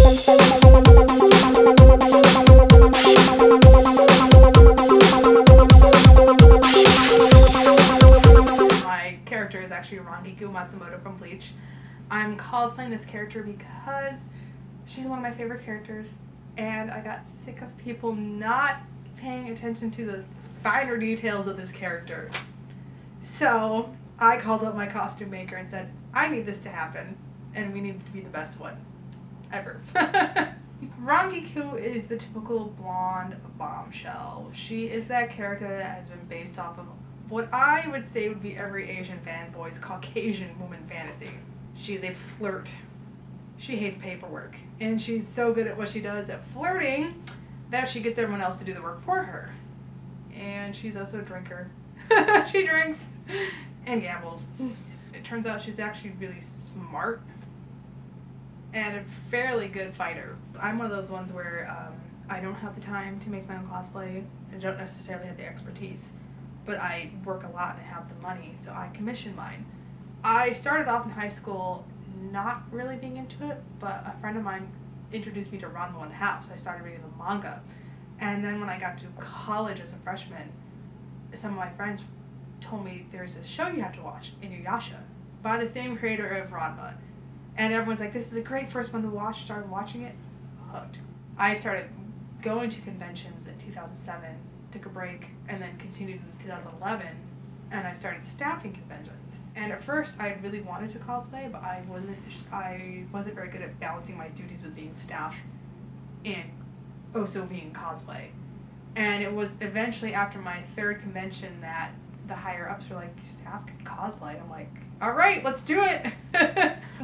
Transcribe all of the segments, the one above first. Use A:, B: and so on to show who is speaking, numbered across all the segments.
A: My character is actually Rangiku Matsumoto from Bleach. I'm cosplaying this character because she's one of my favorite characters, and I got sick of people not paying attention to the finer details of this character. So I called up my costume maker and said, I need this to happen, and we need it to be the best one ever. Rangiku is the typical blonde bombshell. She is that character that has been based off of what I would say would be every Asian fanboy's Caucasian woman fantasy. She's a flirt. She hates paperwork, and she's so good at what she does at flirting that she gets everyone else to do the work for her. And she's also a drinker. She drinks and gambles. It turns out she's actually really smart and a fairly good fighter. I'm one of those ones where I don't have the time to make my own cosplay and don't necessarily have the expertise, but I work a lot and I have the money, so I commission mine. I started off in high school not really being into it, but a friend of mine introduced me to Ranma 1/2, so I started reading the manga. And then when I got to college as a freshman, some of my friends told me there's a show you have to watch, Inuyasha, by the same creator of Ranma. And everyone's like, this is a great first one to watch. Started watching it, hooked. I started going to conventions in 2007, took a break, and then continued in 2011, and I started staffing conventions. And at first, I really wanted to cosplay, but I wasn't very good at balancing my duties with being staff and also being cosplay. And it was eventually after my third convention that the higher ups were like, staff can cosplay. I'm like, all right, let's do it.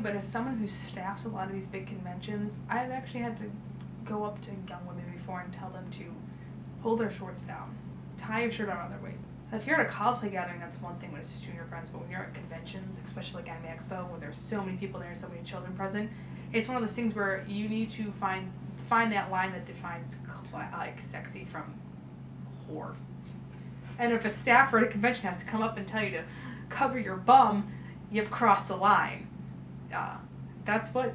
A: But as someone who staffs a lot of these big conventions, I've actually had to go up to young women before and tell them to pull their shorts down, tie your shirt around their waist. So if you're at a cosplay gathering, that's one thing when it's just you and your friends, but when you're at conventions, especially like Anime Expo, where there's so many people there and so many children present, it's one of those things where you need to find that line that defines like sexy from whore. And if a staffer at a convention has to come up and tell you to cover your bum, you've crossed the line. That's what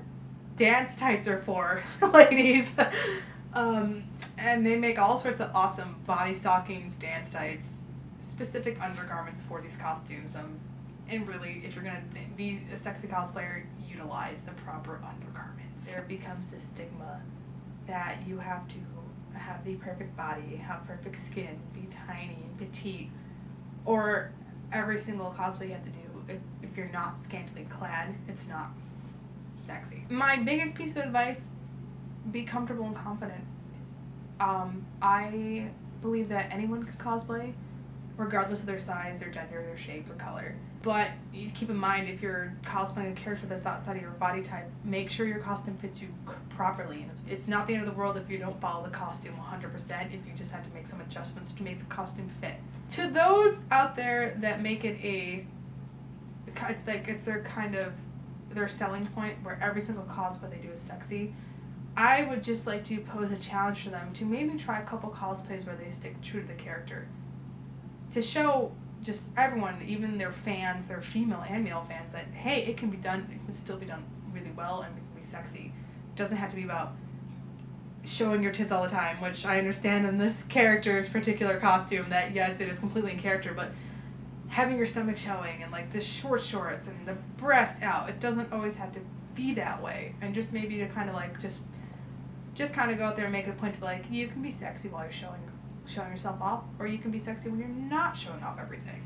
A: dance tights are for, ladies. And they make all sorts of awesome body stockings, dance tights, specific undergarments for these costumes. And really, if you're going to be a sexy cosplayer, utilize the proper undergarments. There becomes this stigma that you have to have the perfect body, have perfect skin, be tiny and petite, or every single cosplay you have to do, if you're not scantily clad, it's not sexy. My biggest piece of advice, be comfortable and confident. I believe that anyone can cosplay, regardless of their size, their gender, their shape, their color. But you keep in mind, if you're cosplaying a character that's outside of your body type, make sure your costume fits you properly. And it's not the end of the world if you don't follow the costume 100%, if you just have to make some adjustments to make the costume fit. To those out there that make it it's their kind of, their selling point, where every single cosplay they do is sexy, I would just like to pose a challenge to them to maybe try a couple cosplays where they stick true to the character. To show just everyone, even their fans, their female and male fans, that hey, it can be done, it can still be done really well and it can be sexy. It doesn't have to be about showing your tits all the time, which I understand in this character's particular costume that yes, it is completely in character, but having your stomach showing and like the short shorts and the breast out, it doesn't always have to be that way. And just maybe to kind of like just kind of go out there and make it a point to be like, you can be sexy while you're showing yourself off, or you can be sexy when you're not showing off everything.